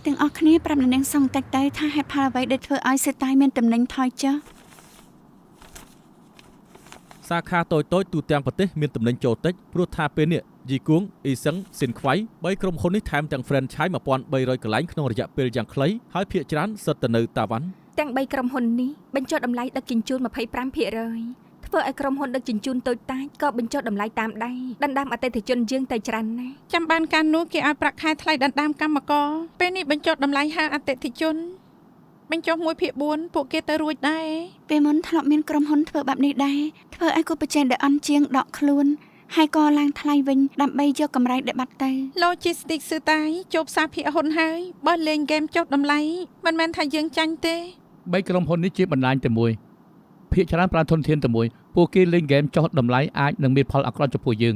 ទាំងអស់គ្នាប្រាប់អ្នកនាងសង្កតិចទៅថាហេតុផលអ្វីដែលធ្វើឲ្យសេតាយមានតំណែងថយចុះសាខាតូចៗទូទាំងប្រទេសមានតំណែងចូលតិចព្រោះថាពេលនេះយីគួងអ៊ីសឹងស៊ីនខ្វៃ3ក្រុមហ៊ុននេះថែមទាំង franchise 1300កន្លែងក្នុងរយៈពេលយ៉ាងខ្លីហើយភាគច្រើនសុទ្ធតែនៅតាវ៉ាន់ទាំង3ក្រុមហ៊ុននេះបញ្ចុះតម្លៃដឹកជញ្ជូន 25% ធ្វើឲ្យក្រុមហ៊ុនដឹកជញ្ជូនតូចតាចក៏បញ្ចុះតម្លៃតាមដែរដណ្ដើមអតិថិជនយើងទៅច្រើនណាស់ចាំបានការនោះគេឲ្យប្រាក់ខែថ្លៃដណ្ដើមកម្មករពេលនេះបញ្ចុះតម្លៃហៅអតិថិជនបញ្ចុះ 1/4 ពួកគេទៅរួចដែរពេលមុនធ្លាប់មានក្រុមហ៊ុនធ្វើបែបនេះដែរធ្វើឲ្យគូប្រជែងដែលអន់ជាងដកខ្លួនហើយក៏ឡើងថ្លៃវិញដើម្បីយកកម្រៃដែលបាត់ទៅ Logistics សឺតាយជួបសាភាគហ៊ុនហើយបើលេងហ្គេមចុះតម្លៃមិនមែនថាយើងចាញ់ទេ3ក្រុមហ៊ុននេះជាបណ្ដាញតែមួយភាគច្រើនប្រើធនធានតែមួយពួកគេលេងហ្គេមចុះតម្លៃអាចនឹងមានផលអាក្រក់ចំពោះយើង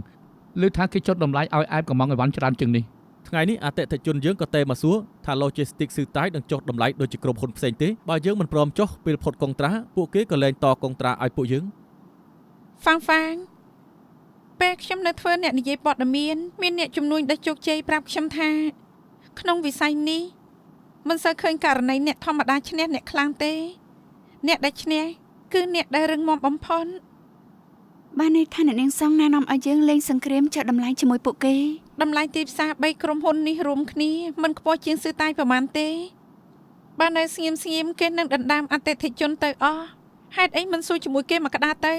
ឬថាគេចុះតម្លៃឲ្យអែបកំងអីវ៉ាន់ច្រើនជាងនេះថ្ងៃនេះអតិថិជនយើងក៏តែមកសួរថា Logistics សឺតាយនឹងចុះតម្លៃដូចជាក្រុមហ៊ុនផ្សេងទេបើយើងមិនព្រមចុះពេលផុតកុងត្រាពួកគេក៏លែងតកុងត្រាឲ្យពួកយើងហ្វាងពេលខ្ញុំនៅធ្វើអ្នកនិយាយព័ត៌មានមានអ្នកជំនួញដែលជោគជ័យប្រាប់ខ្ញុំថាក្នុងវិស័យនេះមិនសូវឃើញករណីអ្នកធម្មតាឈ្នះអ្នកខ្លាំងទេអ្នកដែលឈ្នះគឺអ្នកដែលរឹងមាំបំផុតបានន័យថាអ្នកនាងសង្ឃណែនាំឲ្យយើងលេងសង្គ្រាមចុះតម្លៃជាមួយពួកគេតម្លៃទីផ្សារ3ក្រុមហ៊ុននេះរួមគ្នាមិនខ្ពស់ជាងសឺតាយប្រហែលទេបាននៅស្ងៀមគេនឹងដណ្ដើមអតិថិជនទៅអស់ហេតុអីមិនសួរជាមួយគេមកក្តារទៅ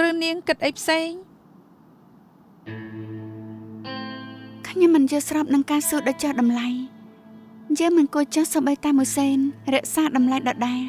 ឬនាងគិតអីផ្សេងខ្ញុំមិនយល់ស្របនឹងការសួរដល់ចុះតម្លៃយើងមិនគួរចុះសូម្បីតែមួយសេនរក្សាតម្លៃដដែល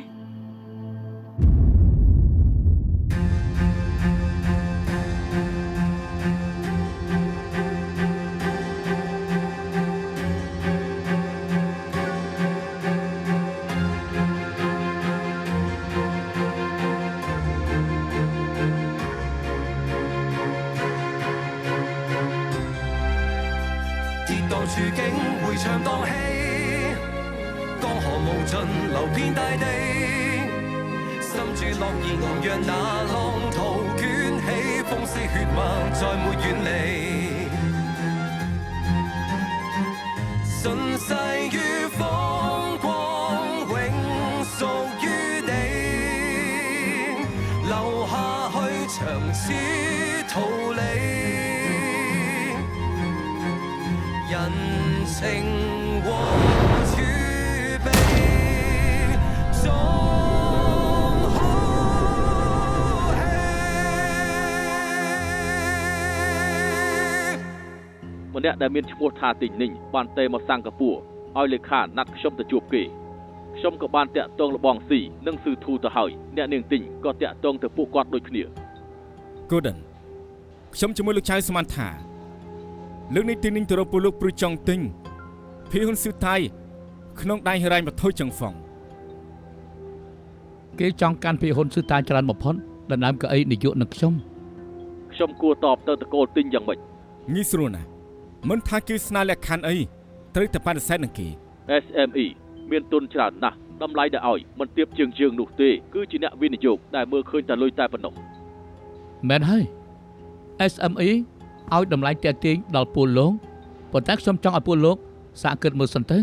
處境迴腸蕩氣，江河無盡流遍大地，心住樂兒讓那浪濤捲起，風息血脈再沒遠離，順勢與風光永屬於你，留下去長此逃離。人情和儲備總好氣ម្នាក់ដែលមានឈ្មោះថាទីងនីងបានទេមកសិង្ហបុរីឲ្យលេខាណាត់ខ្ញុំទៅជួបគេខ្ញុំក៏បានតាក់ទងលបងស៊ីនិងស៊ឺធូទៅហើយអ្នកនាងទីងក៏តាក់ទងទៅពួកគាត់ដូចគ្នា Golden ខ្ញុំជាមួយលោកចៅស្មានថាលើកនេះទីនឹងទៅរកពលលោកព្រឺចង់ទិញភីហ៊ុនស៊ឺតាយក្នុងដៃហិរញ្ញវត្ថុចង្វង់គេចង់កាន់ភីហ៊ុនស៊ឺតាយច្រើនបំផុតដណ្ដើមកៅអីនាយកនឹងខ្ញុំគួរតបទៅតកូលទិញយ៉ាងម៉េចងាយស្រួលណាស់មិនថាគេស្នើលក្ខខណ្ឌអីត្រូវតែបដិសេធនឹងគេ SME មានទុនច្រើនណាស់តម្លៃដែលឲ្យមិនទៀបជាងយើងនោះទេគឺជាអ្នកវិនិយោគដែលមើលឃើញតែលុយតែប៉ុណ្ណោះមែនហើយ SME ឲ្យតម្លៃទាក់ទាញដល់ពលលោកប៉ុន្តែខ្ញុំចង់ឲ្យពលលោកសាកគិតមើលសិនទៅ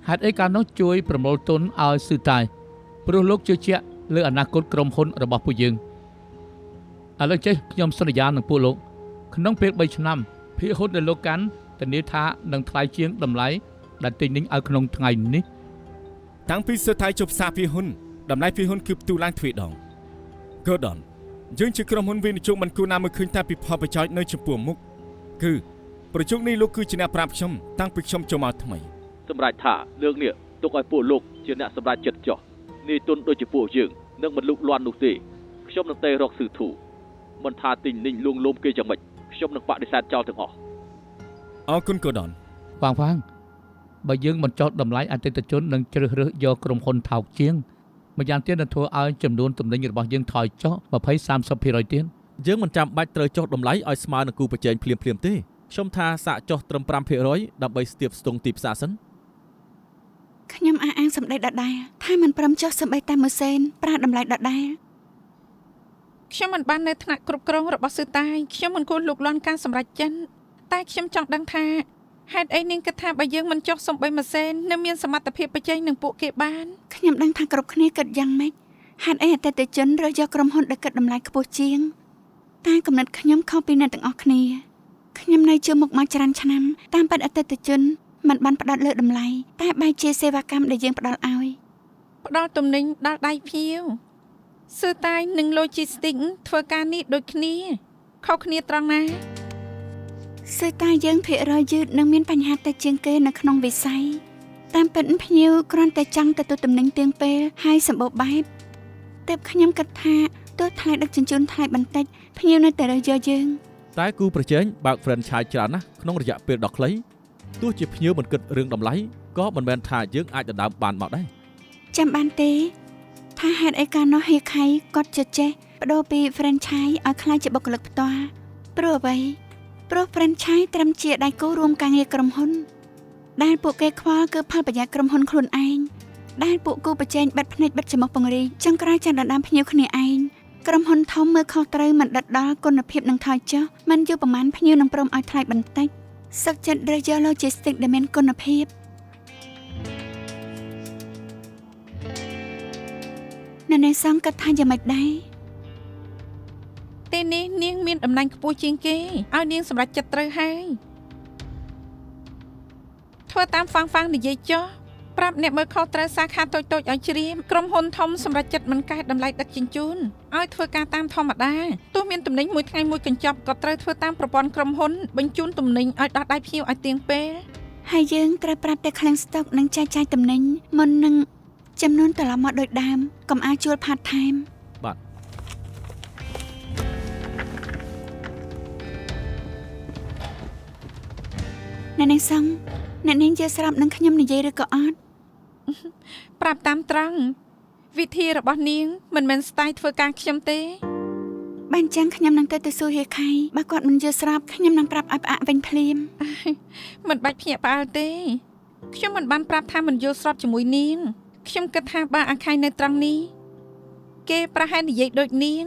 ហេតុអីកាលនោះជួយប្រមូលទុនឲ្យស៊ឺតាយព្រោះលោកជឿជាក់លើអនាគតក្រុមហ៊ុនរបស់ពួកយើងឥឡូវចេះខ្ញុំសន្យានឹងពលលោកក្នុងពេល3ឆ្នាំភាគហ៊ុនដែលលោកកាន់ធានាថានឹងថ្លៃជាងតម្លៃដែលទិញនេះឲ្យក្នុងថ្ងៃនេះតាំងពីស៊ឺតាយជប់សាភាគហ៊ុនតម្លៃភាគហ៊ុនគឺផ្ទុះឡើងទ្វេដង Gordonយើងជាក្រុមហ៊ុនវិនិយោគមិនគួរណាមើលឃើញតែពីផលប្រយោជន៍នៅចំពោះមុខគឺប្រជុំនេះលោកគឺជាអ្នកប្រាប់ខ្ញុំតាំងពីខ្ញុំចូលមកថ្មីសម្រាប់ថាលើកនេះទុកឲ្យពួកលោកជាអ្នកសម្រេចចិត្តចុះនេះទុនដូចជាពួកយើងនឹងមិនលុកលាន់នោះទេខ្ញុំនឹងតែរកស៊ឺធូមិនថាទិញនីងលួងលោមគេយ៉ាងម៉េចខ្ញុំនឹងបដិសេធចោលទាំងអស់អរគុណ Gordon វ៉ាងបើយើងមិនចោទតម្លៃអតិថិជននឹងជ្រើសរើសយកក្រុមហ៊ុនថោកជាងម្យ៉ាងទៀតនឹងធ្វើឲ្យចំនួនទំនិញរបស់យើងថយចុះ 20-30% ទៀតយើងមិនចាំបាច់ត្រូវចុះតម្លៃឲ្យស្មើនឹងគូប្រជែងភ្លាមៗទេខ្ញុំថាសាកចុះត្រឹម 5% ដើម្បីស្ទាបស្ទង់ទីផ្សារសិនខ្ញុំអះអាងសម្ដីដដែលថាមិនព្រមចុះសូម្បីតែមួយសេនប្រើតម្លៃដដែលខ្ញុំមិនបាននៅថ្នាក់គ្រប់គ្រងរបស់ស៊ឺតាយខ្ញុំមិនគួរលុកលាន់ការសម្រេចចិត្ត តែខ្ញុំចង់ដឹងថាហេតុអីនាងគិតថាបើយើងមិនចុះសំបីម៉ាស៊ីននៅមានសមត្ថភាពប្រជែងនឹងពួកគេបាន ខ្ញុំដឹងថាគ្រប់គ្នាគិតយ៉ាងម៉េចហេតុអីអតិថិជនរើសយកក្រុមហ៊ុនដែលគិតតម្លៃខ្ពស់ជាងតែគំនិតខ្ញុំខុសពីអ្នកទាំងអស់គ្នាខ្ញុំនៅជាមុខមកច្រើនឆ្នាំតាមពិតអតិថិជនមិនបានផ្ដោតលើតម្លៃតែបែរជាសេវាកម្មដែលយើងផ្ដល់ឲ្យ ផ្ដល់ទំនិញដល់ដៃភ្ញៀវសឿតាយនិង logistics ធ្វើការនេះដូចគ្នាខុសគ្នាត្រង់ណា សឿតាយយើងភាគរយយឺតនិងមានបញ្ហាតិចជាងគេនៅក្នុងវិស័យតាមពិតភ្ញៀវគ្រាន់តែចង់ទទួលទំនិញទៀងពេលហើយសម្បូរបែបតែខ្ញុំគិតថាទោះថ្លៃដឹកជញ្ជូនថ្លៃបន្តិចភ្ញៀវនៅតែរើសយកយើង តែគូប្រជែងបើក franchise ច្រើនណាស់ក្នុងរយៈពេលដ៏ខ្លីទោះជាភ្ញៀវមិនគិតរឿងតម្លៃក៏មិនមែនថាយើងអាចដណ្ដើមបានមកដែរ ចាំបានទេថាហេតុអីកាលនោះហេខៃគាត់ចេះបដូរពី franchise ឲ្យក្លាយជាបុគ្គលិកផ្ទាល់ព្រោះអ្វីព្រោះ franchise ត្រឹមជាដៃគូរួមការងារក្រុមហ៊ុនដែលពួកគេខ្វល់គឺផលប្រយោជន៍ក្រុមហ៊ុនខ្លួនឯងដែលពួកគូប្រជែងបិទភ្នែកបិទច្រមុះពង្រីកចង់ក្រោយចាត់ដណ្ដើមភ្ញៀវគ្នាឯងក្រុមហ៊ុនធំមើលខុសត្រូវមិនដិតដល់គុណភាពនឹងថយចុះមិនយូរប្រមាណភ្ញៀវនឹងព្រមឲ្យថ្លៃបន្តិចសឹកចិត្តរើសយក logistics ដែលមានគុណភាពណែនេះសងគិតថាយ៉ាងម៉េចដែរ ទេនេះនាងមានតំណែងខ្ពស់ជាងគេឲ្យនាងសម្រេចចិត្តត្រូវហើយធ្វើតាមហ្វាំងនិយាយចុះប្រាប់អ្នកមើលខុសត្រូវសាខាតូចៗឲ្យជ្រាបក្រុមហ៊ុនធំសម្រេចចិត្តមិនកែតម្លៃដឹកជញ្ជូនឲ្យធ្វើការតាមធម្មតាទោះមានទំនិញមួយថ្ងៃមួយកញ្ចប់ក៏ត្រូវធ្វើតាមប្រព័ន្ធក្រុមហ៊ុនបញ្ជូនទំនិញឲ្យដល់ដៃភ្ញៀវឲ្យទៀងពេល ហើយយើងត្រូវប្រាប់តែឃ្លាំងស្តុកនិងចែកចាយទំនិញមុននឹងចំនួនត្រឡប់មកដូចដើមកុំឲ្យជួលផាតថែម បាទ ណែនេះសងអ្នកនាងជាស្រាប់នឹងខ្ញុំនិយាយឬក៏អត់ ប្រាប់តាមត្រង់វិធីរបស់នាងមិនមែនស្ទាយធ្វើការខ្ញុំទេ បានចឹងខ្ញុំនឹងទៅសួរហេខៃបើគាត់មិនយល់ស្រាប់ខ្ញុំនឹងប្រាប់ឲ្យផ្អាកវិញភ្លាម មិនបាច់ភ្ញាក់ផ្អើលទេខ្ញុំមិនបានប្រាប់ថាមិនយល់ស្របជាមួយនាងខ្ញុំគិតថាបើអាខៃនៅត្រង់នេះគេប្រហែលនិយាយដូចនាង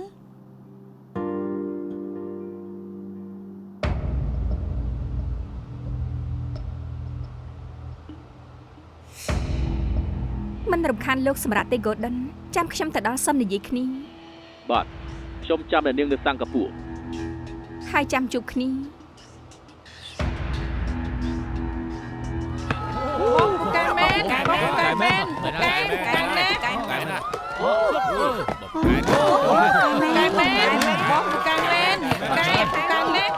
មិនរំខានលោកសម្រាប់ទេ Golden ចាំខ្ញុំទៅដល់សំនិយាយគ្នា បាទខ្ញុំចាំអ្នកនាងនៅសិង្ហបុរី ហើយចាំជួបគ្នា កាមែនកាមែនកាមែនកាមែនកាមែនបងកាមែនកាមែន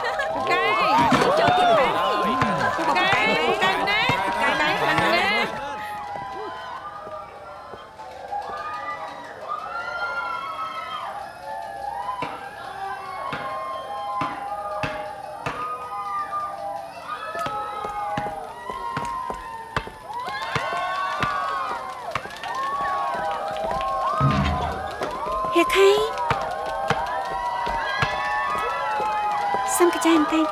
កាចូលទីផែនកាមែនកាមែនកាមែនកាមែន ហេខៃសុំកញ្ចែបន្តិច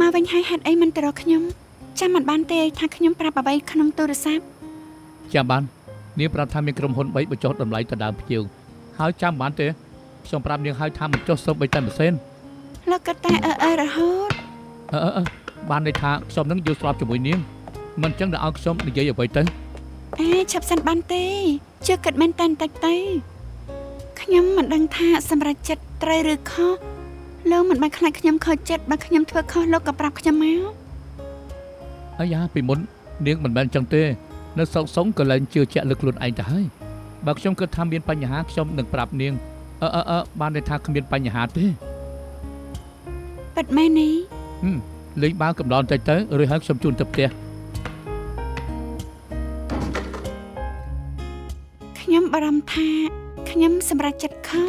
មកវិញហើយហេតុអីមិនទៅរកខ្ញុំចាំមិនបានទេថាខ្ញុំប្រាប់អ្វីក្នុងទូរស័ព្ទ ចាំបាននាងប្រាប់ថាមានក្រុមហ៊ុន3បញ្ចុះតម្លៃទៅដើមភ្ញៀវហើយចាំបានទេខ្ញុំប្រាប់នាងហើយថាមិនចុះសូម្បីតែម៉ាស៊ីន លោកក៏តែរហូត បានន័យថាខ្ញុំនឹងយល់ស្របជាមួយនាងមិនចឹងដល់ឲ្យខ្ញុំនិយាយអ្វីទៅ ឆាប់សិនបានទេជឿគិតមែនតែបន្តិចទៅខ្ញុំមិនដឹងថាសម្រាប់ចិត្តត្រូវឬខុសលោកមិនបានខ្លាចខ្ញុំខុសចិត្តបើខ្ញុំធ្វើខុសលោកក៏ប្រាប់ខ្ញុំមក អាយ៉ាពីមុននាងមិនមែនចឹងទេនៅសោកសុងក៏លែងជឿជាក់លើខ្លួនឯងទៅហើយបើខ្ញុំគិតថាមានបញ្ហាខ្ញុំនឹងប្រាប់នាងបានន័យថាគ្មានបញ្ហាទេ ពិតមែននេះ លេងបាវកំដរបន្តិចទៅរួចហើយខ្ញុំជូនទៅផ្ទះ ខ្ញុំបារម្ភថាខ្ញុំសម្រេចចិត្តខុស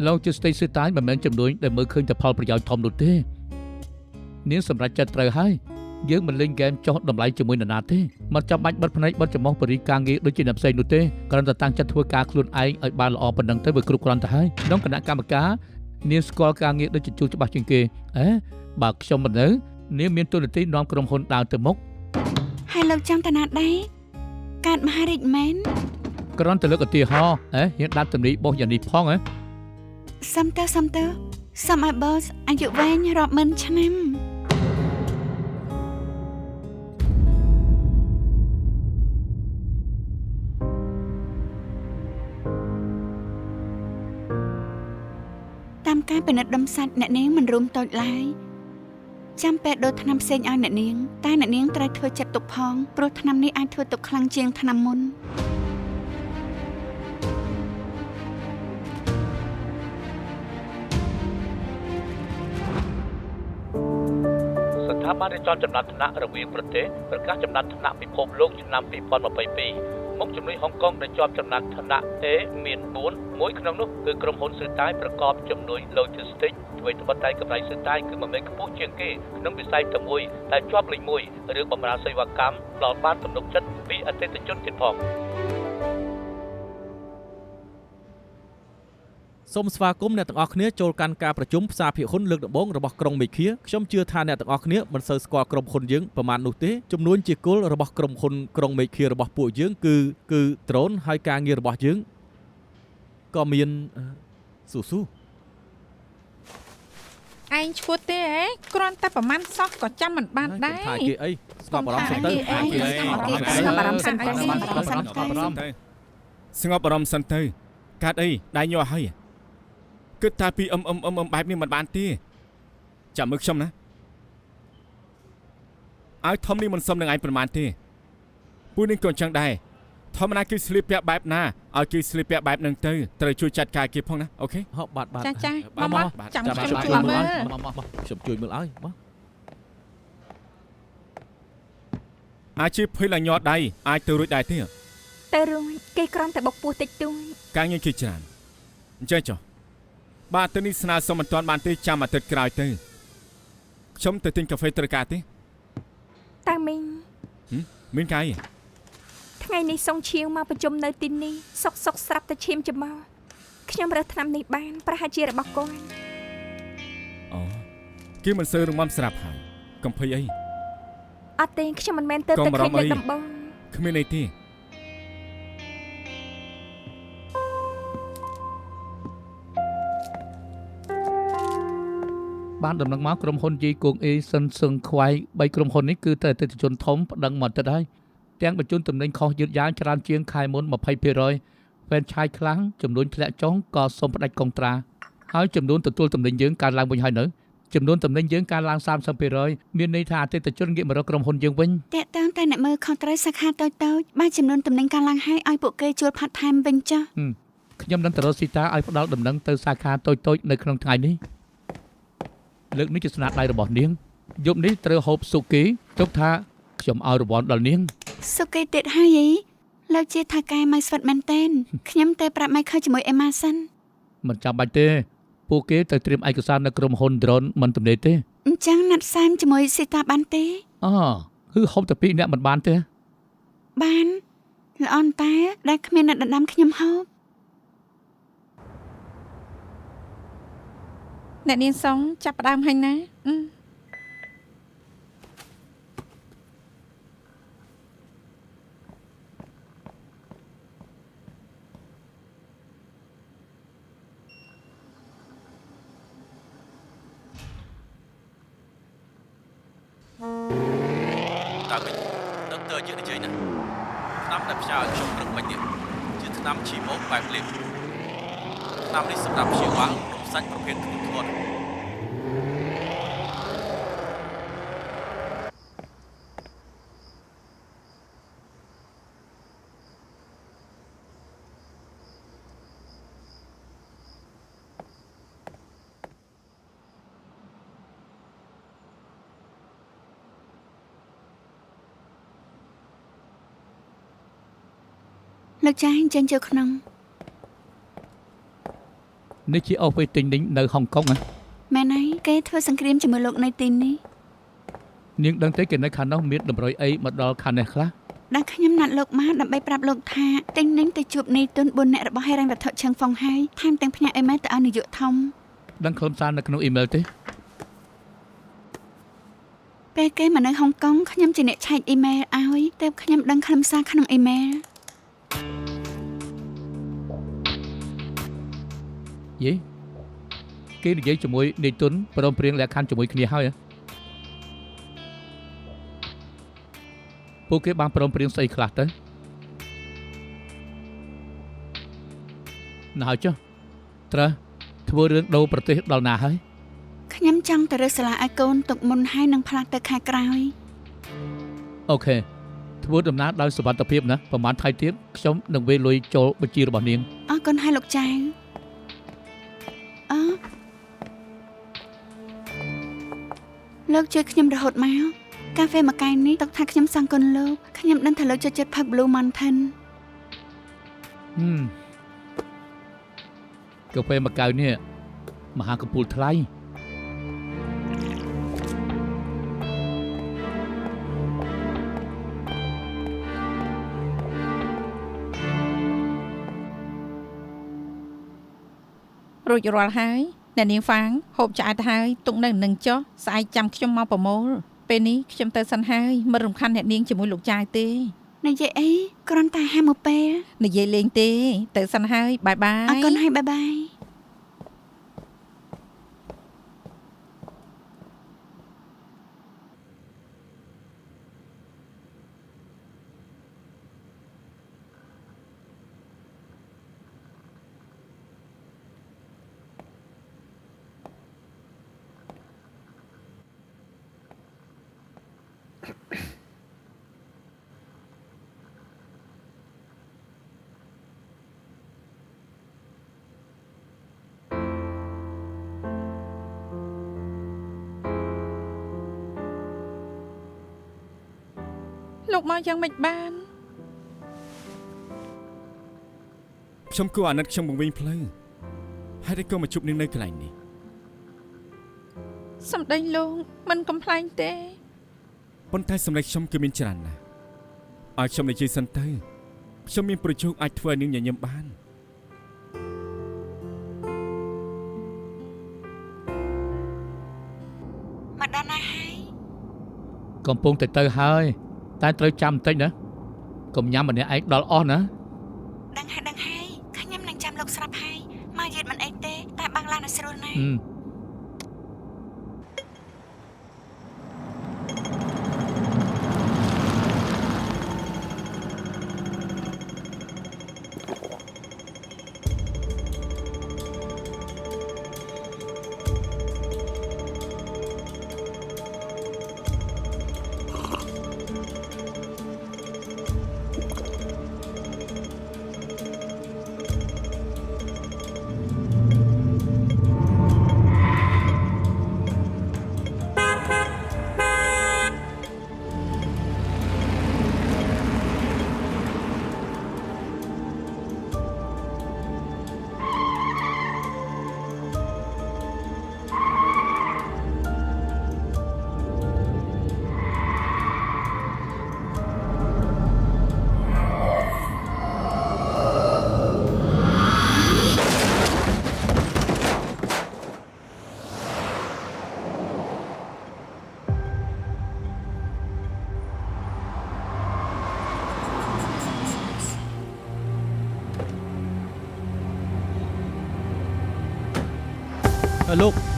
លោកជាស្ទីសឺតាយមិនមែនចំនួនដែលមើលឃើញតែផលប្រយោជន៍ធំនោះទេនាងសម្រេចចិត្តត្រូវហើយយើងមិនលេងហ្គេមចោះតម្លៃជាមួយនរណាទេមិនចាំបាច់បិទភ្នែកបិទច្រមុះបរិយាការងារដូចជាអ្នកផ្សេងនោះទេគ្រាន់តែតាំងចិត្តធ្វើការខ្លួនឯងឲ្យបានល្អប៉ុណ្ណឹងទៅវាគ្រប់គ្រាន់ទៅហើយក្នុងគណៈកម្មការនាងស្គាល់ការងារដូចជាជួច្បាស់ជាងគេបើខ្ញុំមិននៅនាងមានទូនាទីនាំក្រុមហ៊ុនដើរទៅមុខ ហើយលោកចង់តាណាដែរកើតមហារាជមែន គ្រាន់តែលើកឧទាហរណ៍ហ៊ានដាក់តម្លៃបោះយ៉ាងនេះផងហ៎ សុំទៅសុំឲ្យបសអាយុវែងរាប់ម៉ឺនឆ្នាំតាមការពិនិត្យដុំសាច់អ្នកនាងមិនរួមតូចឡើយចាំពេលដូរថ្នាំផ្សេងឲ្យអ្នកនាងតែអ្នកនាងត្រូវធ្វើចិត្តទុកផងព្រោះថ្នាំនេះអាចធ្វើទុកខ្លាំងជាងថ្នាំមុន ស្ថាប័នរៀបចំចំណាត់ថ្នាក់រវាងប្រទេសប្រកាសចំណាត់ថ្នាក់ពិភពលោកឆ្នាំ 2022 មុខជំនួយហុងកុងដែលជាប់ចំណាត់ថ្នាក់ A មាន 4 មួយក្នុងនោះគឺក្រុមហ៊ុនស៊ឺតាយប្រកបជំនួយ Logistics អ្វីត្បិតតែកម្រៃស៊ឺតាយគឺមិនមែនខ្ពស់ជាងគេក្នុងវិស័យតែមួយតែជាប់លេខ1រឿងបម្រើសេវាកម្មផ្ដល់បានទំនុកចិត្តពីអតិថិជនទៀតផង សូមស្វាគមន៍អ្នកទាំងអស់គ្នាចូលកាន់ការប្រជុំផ្សារភាគហ៊ុនលើកដំបូងរបស់ក្រុងមេឃាខ្ញុំជឿថាអ្នកទាំងអស់គ្នាមិនសូវស្គាល់ក្រុមហ៊ុនយើងប្រមាណនោះទេចំនួនជាគោលរបស់ក្រុមហ៊ុនក្រុងមេឃារបស់ពួកយើងគឺដ្រូនហើយការងាររបស់យើងក៏មានស៊ូឯងឈួតទេហ៎គ្រាន់តែប្រមាណសោះក៏ចាំមិនបានដែរ ថាគេអីស្ងប់អារម្មណ៍សិនទៅ ស្ងប់អារម្មណ៍សិនទៅ ស្ងប់អារម្មណ៍សិនទៅកាត់អីដៃញ័រហើយគិតថាពីបែបនេះមិនបានទេចាំមើលខ្ញុំណាឲ្យធំនេះមិនសមនឹងឯងប្រមាណទេពួកនេះក៏ចឹងដែរធម្មតាគេស្លៀកពាក់បែបណាឲ្យគេស្លៀកពាក់បែបហ្នឹងទៅត្រូវជួយចាត់ការគេផងណាអូខេ ហូបបាទ ចាមកចាំខ្ញុំជួយមើល ខ្ញុំជួយមើលឲ្យមក អាជីពភ័យឡាញ័រដៃអាចទៅរួចដែរទេ តែរួចគេគ្រាន់តែបុកពោះតិចតួច ការងារគេច្រើនអញ្ចឹងចុះបាទទៅនេះស្នើសុំមិនទាន់បានទេចាំអាទិត្យក្រោយទៅខ្ញុំទៅទិញកាហ្វេត្រូវការទេ តាមីង មានកាយ ថ្ងៃនេះសុងឈៀវមកប្រជុំនៅទីនេះសុកស្រាប់តែឈាមចំមកខ្ញុំរើសថ្នាំនេះបានប្រហែលជារបស់គាត់ អូគេមិនសូវរងមស្រាប់ហើយកំភៃអី អត់ទេខ្ញុំមិនមែនទៅតែឃើញលើកដំបង គ្មានអីទេ បានដំណឹងមកក្រុមហ៊ុនយីគងអេសិនសឹងខ្វៃ3ក្រុមហ៊ុននេះគឺតែអតិថិជនធំប្តឹងមកទឹកហើយទាំងបញ្ជូនទំនិញខុសយឺតយ៉ាវច្រើនជាងខែមុន 20% វ៉ែនឆាយខ្លាំងចំនួនធ្លាក់ចុះក៏សូមផ្ដាច់កុងត្រាហើយចំនួនទទួលទំនិញយើងកើនឡើងវិញហើយនៅចំនួនទំនិញយើងកើនឡើង 30% មានន័យថាអតិថិជនងាកមករកក្រុមហ៊ុនយើងវិញ តែតាំងតែអ្នកមើលខុសត្រូវសាខាតូចៗបានចំនួនទំនិញកើនឡើងហើយឲ្យពួកគេជួលផាត់ថែមវិញចុះ ខ្ញុំនឹងទៅរកស៊ីតាឲ្យផ្ដល់ដំណឹងទៅសាខាតូចៗនៅក្នុងថ្ងៃនេះលើកនេះជាស្នាដៃរបស់នាងយប់នេះត្រូវហូបស៊ូគីទុកថាខ្ញុំឲ្យរង្វាន់ដល់នាង សុកេទៀតហើយអីលោកជាថាកែមកស្វិតមែនតើខ្ញុំទៅប្រាប់ម៉ៃខើជាមួយអេម៉ាសិន មិនចាំបាច់ទេពួកគេទៅត្រៀមឯកសារនៅក្រុមហ៊ុន Drone មិនទំនេរទេ អញ្ចឹងណាត់សែមជាមួយស៊ីតាបានទេ គឺហូបតែ2នាក់មិនបានទេ បានល្អនតែដែលគ្មានអ្នកដណ្ដើមខ្ញុំហូប អ្នកនាងសុងចាប់ផ្ដើមហើយណា តាវិញដុកទ័រយើងនិយាយណាថ្នាំដែលផ្ញើឲ្យខ្ញុំព្រឹកមិញនេះជាថ្នាំឈីម៉ូបែបលេបថ្នាំនេះសម្រាប់ព្យាបាលរោគសាច់ប្រភេទធ្ងន់ធ្ងរ លោកចាស់ចេញចូលក្នុង នេះជាអូហ្វេទិញនេះនៅហុងកុងហ៎ មែនហើយគេធ្វើសង្គ្រាមជាមួយលោកនៅទីនេះ នាងដឹងទេគេនៅខាងនោះមានតម្រុយអីមកដល់ខាងនេះខ្លះ ដែលខ្ញុំណាត់លោកមកដើម្បីប្រាប់លោកថាទិញនឹងទៅជួបនីទុន4អ្នករបស់ហេរ៉ាញ់វត្ថុឈឹងហ្វុងហើយថែមទាំងផ្ញើអេមែលទៅឲ្យនាយកធំ ដឹងខ្លឹមសារនៅក្នុងអ៊ីមែលទេ ពេលគេមកនៅហុងកុងខ្ញុំជាអ្នកឆែកអ៊ីមែលឲ្យទើបខ្ញុំដឹងខ្លឹមសារក្នុងអ៊ីមែល យេគេនិយាយជាមួយនាយទុនព្រមព្រៀងលក្ខខណ្ឌជាមួយគ្នាហើយពួកគេបានព្រមព្រៀងស្អីខ្លះទៅណាហើយចុះត្រូវធ្វើរឿងដូរប្រទេសដល់ណាហើយ ខ្ញុំចង់ទៅរើសសាលាឲ្យកូនទុកមុនហើយនឹងផ្លាស់ទៅខែក្រោយ អូខេធ្វើដំណើរដោយសុវត្ថិភាពណាប្រហែលថៃទៀតខ្ញុំនឹងវេលុយចូលបញ្ជីរបស់នាង អរគុណហើយលោកចៅលោកជួយខ្ញុំរហូតមកកាហ្វេមួយកែវនេះទុកថាខ្ញុំសង្កូនលោកខ្ញុំដឹងថាលោកចូលចិត្តផឹក Blue Mountain កាហ្វេមួយកែវនេះមហាកំពូលថ្លៃ រួចរាល់ហើយអ្នកនាងហ្វាងហូបឆ្អែតហើយទុកនៅនឹងចុះស្អែកចាំខ្ញុំមកប្រមូលពេលនេះខ្ញុំទៅសិនហើយមិនរំខានអ្នកនាងជាមួយលោកចាយទេ និយាយអីគ្រាន់តែហាមមកពេល និយាយលេងទេទៅសិនហើយបាយបាយ អរគុណហើយបាយបាយ លោកមកយ៉ាងម៉េចបាន ខ្ញុំគួរអាណិតខ្ញុំបង្វិញផ្លូវហើយតែក៏មកជួបនាងនៅកន្លែងនេះ សម្ដីលោកមិនកំ pl ែងទេ ប៉ុន្តែសម្លេងខ្ញុំគឺមានច្រើនណាស់ឲ្យខ្ញុំនិយាយសិនទៅខ្ញុំមានប្រជោគអាចធ្វើឲ្យនាងញញឹមបាន មកដល់ណាហើយ កំពុងទៅហើយតែត្រូវចាំបន្តិចណាកុំញ៉ាំម្នាក់ឯងដល់អស់ណា ដឹងហើយខ្ញុំនឹងចាំលោកស្រាប់ហើយមកយឺតមិនអីទេតែបាំងឡានឲ្យស្រួលណាស់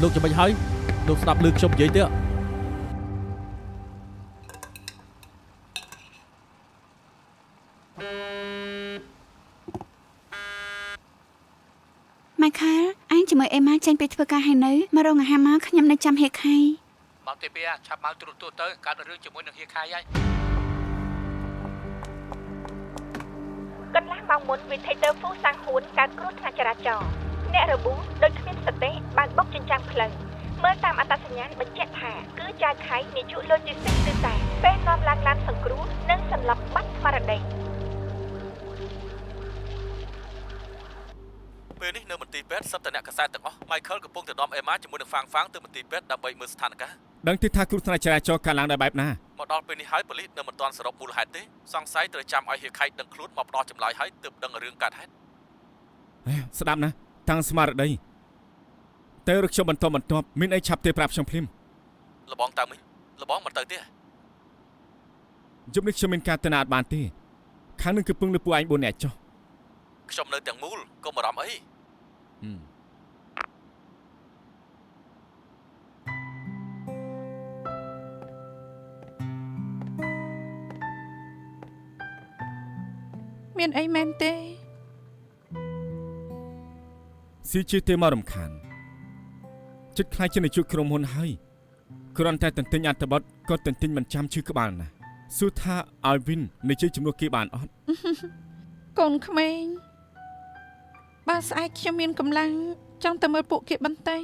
លោកចាំបាច់ហើយលោកស្ដាប់ឮខ្ញុំនិយាយទេ Michael អញជាមួយអេម៉ាចេញពីធ្វើការហើយនៅមករោងអាហារមកខ្ញុំនៅចាំហៀកខៃ មកទេពីឆាប់មកត្រួតទួទៅកើតរឿងជាមួយនឹងហៀខៃហើយក ន្លះម៉ោងមុនវិថីទ័រហ្វូសាំងហ៊ួនកើតគ្រោះថ្នាក់ចរាចរណ៍អ្នករបួសដោយគ្មានសតិបានបុកចិញ្ចាំងផ្លូវមើលតាមអត្តសញ្ញាណបញ្ជាក់ថាគឺចៅខៃនាយកលុយទីសិចគឺតែពេលនាំឡើងឡានសង្គ្រោះនិងសន្លប់បាត់ស្មារតី ពេលនេះនៅមន្ទីរពេទ្យសត្វតអ្នកកសែតទាំងអស់ Michael កំពុងទៅនាំអេម៉ាជាមួយនឹងហ្វាងទៅមន្ទីរពេទ្យដើម្បីមើលស្ថានភាព ដឹងទេថាគ្រោះថ្នាក់ចរាចរណ៍កើតឡើងដោយបែបណា មកដល់ពេលនេះហើយប៉ូលីសនៅមិនទាន់សរុបមូលហេតុទេសង្ស័យត្រូវចាំឲ្យហៀខៃដឹងខ្លួនមកផ្ដោះចម្លើយហើយទើបដឹងរឿងកើតហេតុ ស្ដាប់ណាតាំងស្មារតីទៅរកខ្ញុំបន្តមានអីឆាប់ទេប្រាប់ខ្ញុំភ្លាម លបងតាមីង លបងមិនទៅទេ យប់នេះខ្ញុំមានការទៅណាត់បានទេខាងនឹងគឺពឹងលើពួកឯង4នាក់ចុះ ខ្ញុំនៅទាំងមូលកុំបារម្ភអី មានអីមែនទេ ស៊ីជឿទេមករំខានចិត្តខ្លាចជាអ្នកជួបក្រុមហ៊ុនហើយគ្រាន់តែតន្ទិញអត្ថបទក៏តន្ទិញមិនចាំឈឺក្បាលណាសួរថាឲ្យវិននិយាយជំនួសគេបានអត់ កូនក្មេងបើស្អែកខ្ញុំមានកម្លាំងចង់ទៅមើលពួកគេបន្តែង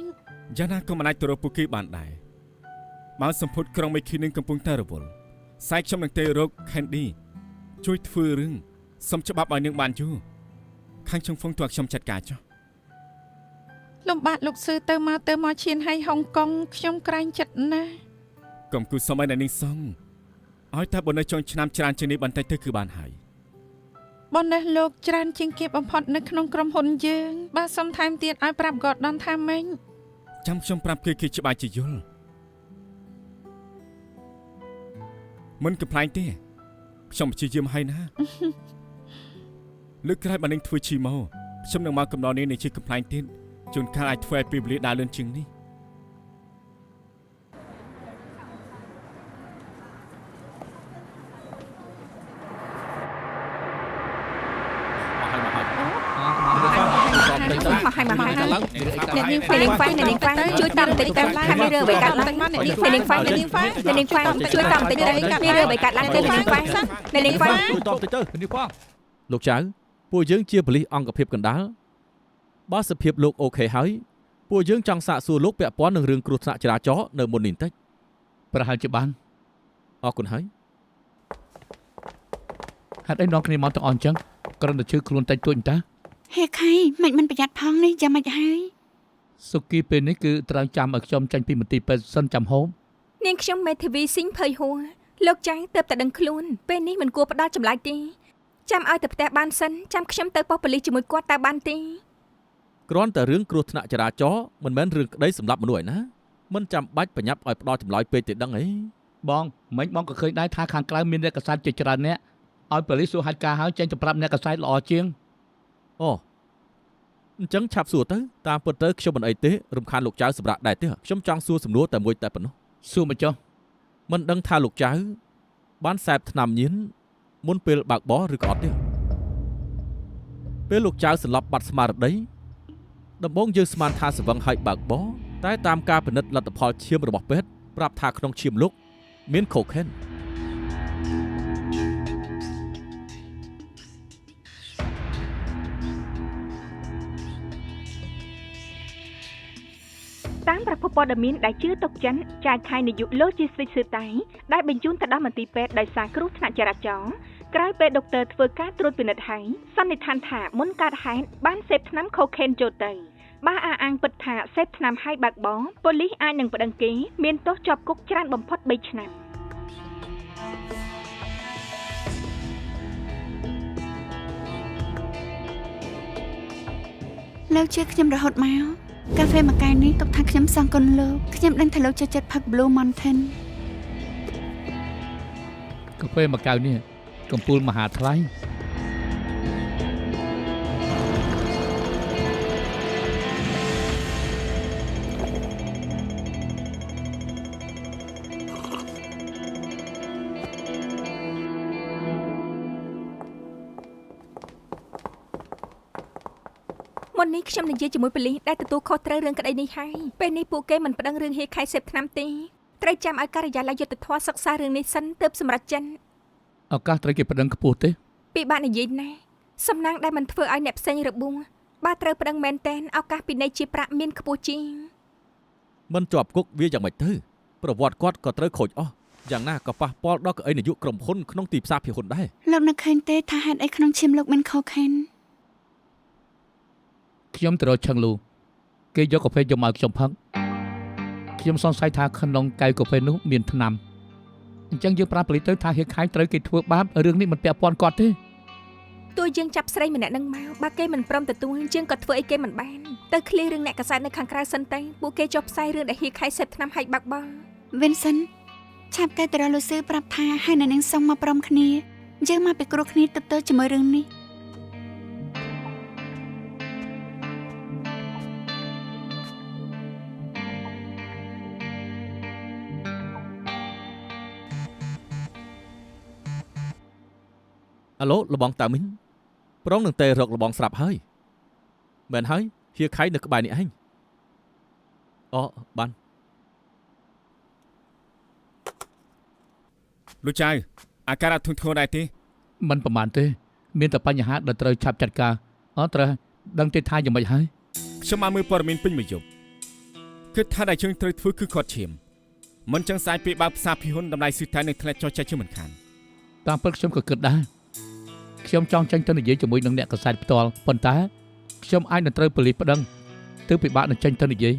យ៉ាងណាក៏មិនអាចទៅរកពួកគេបានដែរបើសម្ពុតក្រុងមេឃីនឹងកំពុងតែរវល់ស្អែកខ្ញុំនឹងទៅរក Candy ជួយធ្វើរឿងសុំច្បាប់ឲ្យនឹងបានយូរខាងជុងហ្វុងទោះខ្ញុំចាត់ការចុះ លំបាកលោកសឺទៅមកឈានហើយហុងកុងខ្ញុំក្រែងចិត្តណាស់ កុំគូសម័យនៅនឹងសងឲ្យតែបើនៅចុងឆ្នាំច្រើនជាងនេះបន្តិចទៅគឺបានហើយ ប៉ុន្តែលោកច្រើនជាងគេបំផុតនៅក្នុងក្រុមហ៊ុនយើងបើសុំថែមទៀតឲ្យប្រាប់ Gordon ថាម៉េច ចាំខ្ញុំប្រាប់គេច្បាស់ជាយល់មិនកំ pl ទេខ្ញុំព្យាយាមហើយណា លើកក្រោយបាននឹងធ្វើឈីម៉ូខ្ញុំនឹងមកកំណត់នេះនៃជាកំ pl ទៀតជួនកាលអាចធ្វើឲ្យពេលវេលាដើរលឿនជាងនេះ មកហើយអ្នកនាងហ្វាំជួយតាមបន្តិចទៅថាមានរឿងអ្វីកើតឡើងអ្នកនាងហ្វាំជួយតាមបន្តិចទៅមានរឿងអ្វីកើតឡើងទៅអ្នកនាងហ្វាំ លោកចៅពួកយើងជាប៉ូលីសអង្គភាពកណ្ដាលបើសភាពលោកអូខេហើយពួកយើងចង់សាកសួរលោកពាក់ព័ន្ធនឹងរឿងគ្រោះថ្នាក់ចរាចរណ៍នៅមុននេះបន្តិច ប្រហែលជាបាន អរគុណហើយ ហេតុអីនាំគ្នាមកទាំងអស់អញ្ចឹងគ្រាន់តែជឿខ្លួនតិចតួចតា ហេខៃមិនប្រយ័ត្នផងនេះយ៉ាងម៉េចហើយ សុគីពេលនេះគឺត្រូវចាំឲ្យខ្ញុំចាញ់ពីមន្ទីរពេទ្យសិនចាំហូប នាងខ្ញុំមេធាវីស៊ីងភ័យហួរលោកចៅទៅតែដឹងខ្លួនពេលនេះមិនគួរផ្ដាល់ចម្លែកទេចាំឲ្យទៅផ្ទះបានសិនចាំខ្ញុំទៅប៉ុស្តិ៍ប៉ូលីសជាមួយគាត់តើបានទេ គ្រាន់តែរឿងគ្រោះថ្នាក់ចរាចរណ៍មិនមែនរឿងក្តីសម្រាប់មនុស្សឯណាមិនចាំបាច់បញ្ញាប់ឲ្យផ្ដោតចម្លើយពេកទេដឹងអី បងមិញបងក៏ឃើញដែរថាខាងក្រៅមានអ្នកកសែតជាច្រើនអ្នកឲ្យប៉ូលីសសួរហេតុការណ៍ហើយចេញទៅប្រាប់អ្នកកសែតល្អជាង អូអញ្ចឹងឆាប់សួរទៅតាមពិតទៅខ្ញុំមិនអីទេរំខានលោកចៅសម្រាប់ដែរទេខ្ញុំចង់សួរសំណួរតែមួយតែប៉ុណ្ណោះ សួរមកចុះ មិនដឹងថាលោកចៅបានសែបថ្នាំញៀនមុនពេលបើកបរឬក៏អត់ទេពេលលោកចៅសន្លប់បាត់ស្មារតីដំបូងយើងស្មានថាសវឹងហើយបើកបរតែតាមការពិនិត្យលទ្ធផលឈាមរបស់ពេទ្យប្រាប់ថាក្នុងឈាមលោកមានខូខេន តាមប្រភពព័ត៌មានដែលជឿទុកចិត្តចាយខៃនាយក Logistics សឺតៃដែលបញ្ជូនទៅដល់មន្ទីរពេទ្យដោយសារគ្រោះថ្នាក់ចរាចរណ៍ក្រោយពេលដុកទ័រធ្វើការត្រួតពិនិត្យហើយសន្និដ្ឋានថាមុនកើតហេតុបានសេពថ្នាំខូខេនចូលទៅបើអះអាងពិតថាសេពថ្នាំហើយបើកបរប៉ូលីសអាចនឹងប្តឹងគេមានទោសជាប់គុកច្រើនបំផុត3ឆ្នាំ លោកជឿខ្ញុំរហូតមកកាហ្វេមួយកែវនេះទុកថាខ្ញុំសងគុណលោកខ្ញុំដឹងថាលោកចូលចិត្តផឹក Blue Mountain កាហ្វេមួយកែវនេះកំពូលមហាថ្លៃ មុននេះខ្ញុំនិយាយជាមួយប៉ូលីសដែលទទួលខុសត្រូវរឿងក្តីនេះហើយពេលនេះពួកគេមិនប្តឹងរឿងហៀខៃសេពថ្នាំទេត្រូវចាំឲ្យការិយាល័យយុត្តិធម៌សិក្សារឿងនេះសិនទើបសម្រេចចិត្ត ឱកាសត្រូវគេប្តឹងខ្ពស់ទេ ពីបាក់និយាយណាសំណាងដែលមិនធ្វើឲ្យអ្នកផ្សេងរបួសបើត្រូវប្តឹងមែនតែនឱកាសពិន័យជាប្រាក់មានខ្ពស់ជាង មិនជាប់គុកវាយ៉ាងម៉េចទៅប្រវត្តិគាត់ក៏ត្រូវខូចអស់យ៉ាងណាក៏ប៉ះពាល់ដល់កៅអីនាយកក្រុមហ៊ុនក្នុងទីផ្សារភាគហ៊ុនដែរ លោកនឹកឃើញទេថាហេតុអីក្នុងឈាមលោកមានខូខេន ខ្ញុំទៅរកឆឹងលូគេយកកាហ្វេយកមកខ្ញុំផឹកខ្ញុំសង្ស័យថាក្នុងកែវកាហ្វេនោះមានថ្នាំអញ្ចឹងយើងប្រាប់ប៉ូលីសទៅថាហៀកខៃត្រូវគេធ្វើបាបរឿងនេះមិនពាក់ព័ន្ធគាត់ទេ តួយើងចាប់ស្រីម្នាក់នឹងមកបើគេមិនព្រមទទួលយើងក៏ធ្វើអីគេមិនបានទៅឃ្លៀរឿងអ្នកកសែតនៅខាងក្រៅសិនទៅពួកគេចុះផ្សាយរឿងដែលហៀកខៃសេពថ្នាំហើយបាក់បោ Vincent ឆាប់តែទៅរកលោកស៊ឺប្រាប់ថាឲ្យអ្នកនាងសុំមកព្រមគ្នាយើងមកពិគ្រោះគ្នាទៅជាមួយរឿងនេះអាឡូលបងតាមីងប្រងនឹងតែរកលបងស្រាប់ហើយមែនហើយហៀខៃនៅក្បែរនេះឯងអូបាន លោកចៅអាការៈធ្ងន់ធ្ងរដែរទេ មិនប្រហែលទេមានតែបញ្ហាដែលត្រូវឆាប់ចាត់ការអត់ត្រូវដឹងទេថាយ៉ាងម៉េចហើយ ខ្ញុំមកមើលព័ត៌មានពេញមួយយប់គិតថាដែលយើងត្រូវធ្វើគឺគាត់ឈាមមិនចឹងស្អាយពេលបើកផ្សារភិហ៊ុនតម្លៃស៊ឺតែនឹងធ្លាក់ចុះចាច់ជាមិនខាន តាមពិតខ្ញុំក៏គិតដែរខ្ញុំចង់ចេញទៅនិយាយជាមួយនឹងអ្នកកសែតផ្ទាល់ប៉ុន្តែខ្ញុំអាចនឹងត្រូវប៉ូលីសប្តឹងទើបពិបាកនឹងចេញទៅនិយាយ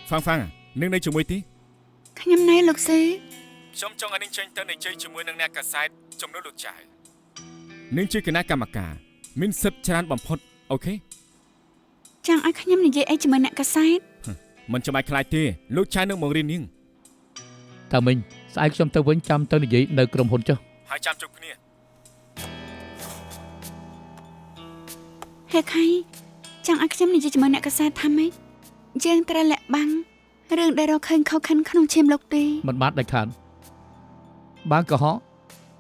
ហ្វាំងនឹងនៅជាមួយទី ខ្ញុំណែលោកស៊ឺ ខ្ញុំចង់ឲ្យនឹងចេញទៅនិយាយជាមួយនឹងអ្នកកសែតជំនួសលោកចៅនឹងជាគណៈកម្មការមានសិទ្ធិច្រើនបំផុតអូខេ ចង់ឲ្យខ្ញុំនិយាយអីជាមួយអ្នកកសែត មិនចាំបាច់ខ្លាចទេលោកចៅនឹងមករៀននាង តាមីងស្អែកខ្ញុំទៅវិញចាំទៅនិយាយនៅក្រុមហ៊ុនចុះ ហើយចាំជួបគ្នា ហេខៃចង់ឲ្យខ្ញុំនិយាយជាមួយអ្នកកសែតថាម៉េចយើងត្រូវលាក់បាំងរឿងដែលរកឃើញខុសខិនក្នុងឈាមលោកទេ មិនបានដាច់ខាតបានកុហក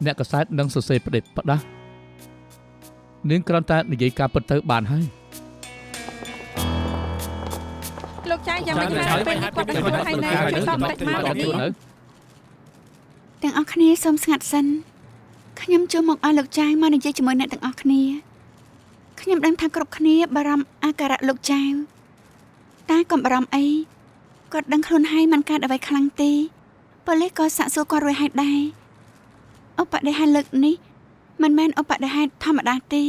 អ្នកកសែតនឹងសរសេរផ្ដេសផ្ដាស់នាងគ្រាន់តែនិយាយការពិតទៅបានហើយ លោកចាយយ៉ាងម៉េចហើយពេលនេះគាត់ដឹងខ្លួនហើយនៅសំតិចមកនេះ ទាំងអស់គ្នាសូមស្ងាត់សិនខ្ញុំចូលមកឲ្យលោកចៅមកនិយាយជាមួយអ្នកទាំងអស់គ្នាខ្ញុំដឹងថាគ្រប់គ្នាបារម្ភអាការៈលោកចៅតែកុំបារម្ភអីគាត់ដឹងខ្លួនហើយមិនកើតអ្វីខ្លាំងទេប៉ូលីសក៏សាកសួរគាត់រួចហើយដែរឧបដិហេតុលើកនេះមិនមែនឧបដិហេតុធម្មតាទេ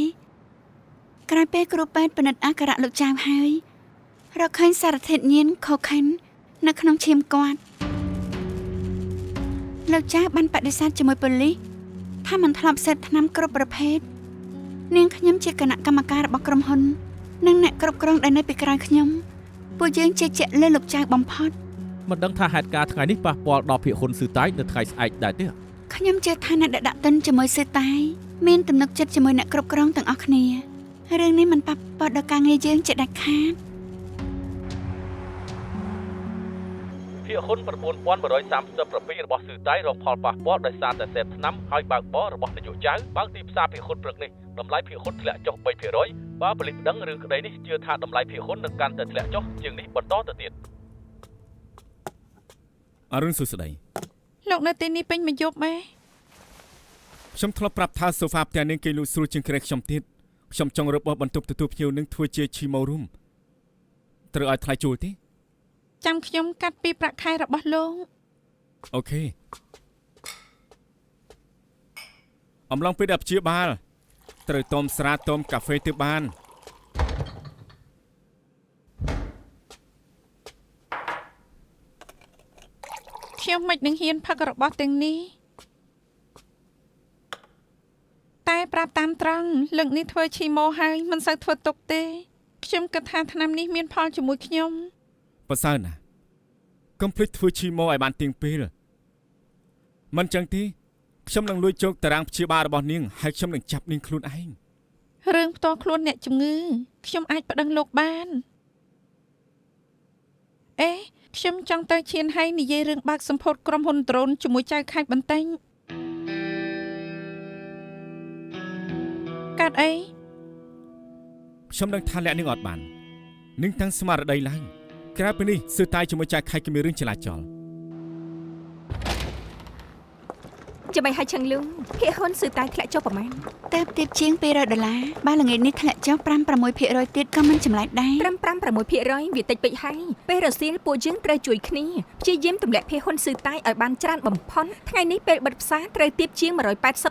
ក្រោយពេលគ្រូពេទ្យពិនិត្យអាការៈលោកចៅហើយរកឃើញសារធាតុញៀនខូខិននៅក្នុងឈាមគាត់លោកចៅបានបដិសេធជាមួយប៉ូលីសថាមិនធ្លាប់សេពថ្នាំគ្រប់ប្រភេទនាងខ្ញុំជាគណៈកម្មការរបស់ក្រុមហ៊ុននិងអ្នកគ្រប់គ្រងដែលនៅពីក្រោយខ្ញុំពួកយើងជឿជាក់លើលោកចៅបំផុត មិនដឹងថាហេតុការណ៍ថ្ងៃនេះប៉ះពាល់ដល់ភាគហ៊ុនស៊ឺតែនៅថ្ងៃស្អែកដែរទេ ខ្ញុំជឿថាអ្នកដែលដាក់ទិនជាមួយស៊ឺតែមានទំនុកចិត្តជាមួយអ្នកគ្រប់គ្រងទាំងអស់គ្នារឿងនេះមិនប៉ះពាល់ដល់ការងារយើងជាដាច់ខាត ភាគហ៊ុន 9137 របស់ស៊ឺតៃរងផលប៉ះពាល់ដោយសារតែសេពថ្នាំហើយបើកបររបស់នាយកចៅបើកទីផ្សារភាគហ៊ុនព្រឹកនេះតម្លៃភាគហ៊ុនធ្លាក់ចុះ 3% បើប៉ូលីសដឹងរឿងក្តីនេះជឿថាតម្លៃភាគហ៊ុននឹងកាន់តែធ្លាក់ចុះជាងនេះបន្តទៅទៀត អរុនសុស្ដី លោកនៅទីនេះពេញមួយយប់ម៉េ ខ្ញុំធ្លាប់ប្រាប់ថាសូហ្វាផ្ទះនាងគេលក់ស្រួលជាងក្រែខ្ញុំទៀតខ្ញុំចង់របស់បន្ទប់ទទួលភ្ញៀវនឹងធ្វើជាឈីម៉ូរូមត្រូវឲ្យថ្លៃជួលទេ ចាំខ្ញុំកាត់ពីប្រាក់ខែរបស់លោក អូខេអំឡុងពេលដែលព្យាបាលត្រូវតមស្រាតមកាហ្វេទៅបាន ខ្ញុំមិននឹងហ៊ានផឹករបស់ទាំងនេះតែប្រាប់តាមត្រង់លើកនេះធ្វើឈីម៉ូហើយមិនសូវធ្វើទុកទេខ្ញុំគិតថាថ្នាំនេះមានផលជាមួយខ្ញុំ ប្រសើរណាស់កុំភ្លេចធ្វើឈីម៉ូឲ្យបានទៀងពេលមិនចឹងទេខ្ញុំនឹងលួចចូលតារាងព្យាបាលរបស់នាងហើយខ្ញុំនឹងចាប់នាងខ្លួនឯង រឿងផ្ទាល់ខ្លួនអ្នកជំងឺខ្ញុំអាចប្តឹងលោកបានអេខ្ញុំចង់ទៅឈានហើយនិយាយរឿងបើកសម្ពោធក្រុមហ៊ុនដ្រូនជាមួយចៅខេត្តបន្ទែងកាត់អី ខ្ញុំនឹងថាលាក់នាងអត់បាននឹងតាំងស្មារតីឡើងក្រៅពីនេះស៊ឺតៃជាមួយចៅខៃគេមានរឿងចលាចល ចាំមិនឲ្យឆឹងលុងភាគហ៊ុនស៊ឺតៃធ្លាក់ចុះប្រមាណ តែទៀតជាង$200បើល្ងាចនេះធ្លាក់ចុះ 5-6% ទៀតក៏មិនចម្លែកដែរ 5-6% វាតិចពេកហើយពេលរសៀលពួកយើងត្រូវជួយគ្នាព្យាយាមទម្លាក់ភាគហ៊ុនស៊ឺតៃឲ្យបានច្រើនបំផុតថ្ងៃនេះពេលបិទផ្សារត្រូវទាបជាង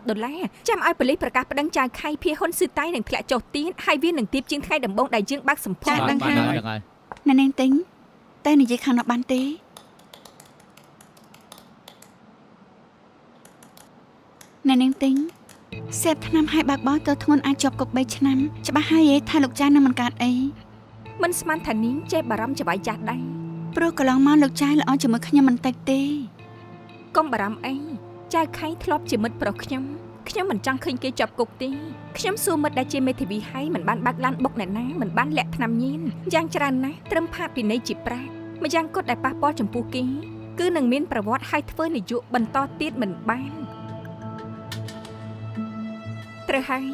$180ចាំឲ្យប៉ូលីសប្រកាសប្តឹងចៅខៃភាគហ៊ុនស៊ឺតៃនឹងធ្លាក់ចុះទៀតហើយវានឹងទាបជាងថ្ងៃដំបូងដែលយើងបើកសម្ពោធ បានហើយ អ្នកនាងទិញតែនិយាយខាងនោះបានទេអ្នកនាងទិញសេពថ្នាំឲ្យបើកបោទៅធ្ងន់អាចជាប់គុក3ឆ្នាំច្បាស់ហើយថាលោកចាស់នឹងមិនកើតអី មិនស្មានថានាងចេះបារម្ភច្បាយចាស់ដែរ ព្រោះកន្លងមកលោកចាស់ល្អជាមួយខ្ញុំមិនតិចទេ កុំបារម្ភអីចៅខៃធ្លាប់ជាមិត្តប្រុសខ្ញុំមិនចង់ឃើញគេជាប់គុកទេខ្ញុំសួរមិត្តដែលជាមេធាវីហើយមិនបានបាក់ឡានបុកអ្នកណាមិនបានលាក់ថ្នាំញៀនយ៉ាងច្រើនណាស់ត្រឹមផាកពិន័យជាប្រាក់ម្យ៉ាងគត់ដែលប៉ះពាល់ចំពោះគេគឺនឹងមានប្រវត្តិឲ្យធ្វើនយោបាយបន្តទៀតមិនបានត្រូវហើយ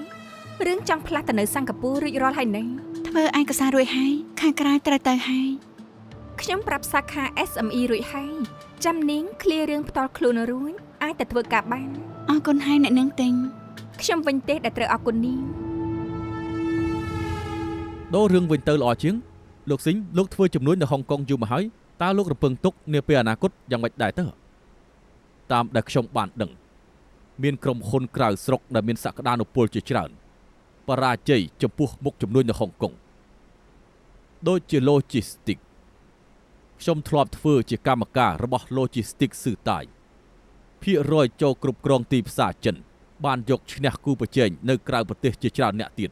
រឿងចង់ផ្លាស់ទៅនៅសិង្ហបុរីរួចរាល់ហើយនឹងធ្វើឯកសាររួចហើយខាងក្រៅត្រូវទៅហើយខ្ញុំប្រាប់សាខា SME រួចហើយចាំនាងឃ្លារឿងផ្ទាល់ខ្លួនរួចអាចទៅធ្វើការបានអរគុណហើយអ្នកនាងទិញខ្ញុំវិញទេដែលត្រូវអរគុណនាងដូររឿងវិញទៅល្អជាងលោកស៊ីងលោកធ្វើជំនួយនៅហុងកុងយូរមកហើយតើលោករំពឹងទុកនាពេលអនាគតយ៉ាងម៉េចដែរទៅតាមដែលខ្ញុំបានដឹងមានក្រុមហ៊ុនក្រៅស្រុកដែលមានសក្តានុពលជាច្រើនបរាជ័យចំពោះមុខជំនួយនៅហុងកុងដូចជា Logistics ខ្ញុំធ្លាប់ធ្វើជាកម្មការរបស់ Logistics ស៊ឺតាយភាគរយចូលគ្រប់គ្រងទីផ្សារចិនបានយកឈ្នះគូប្រជែងនៅក្រៅប្រទេសជាច្រើនអ្នកទៀត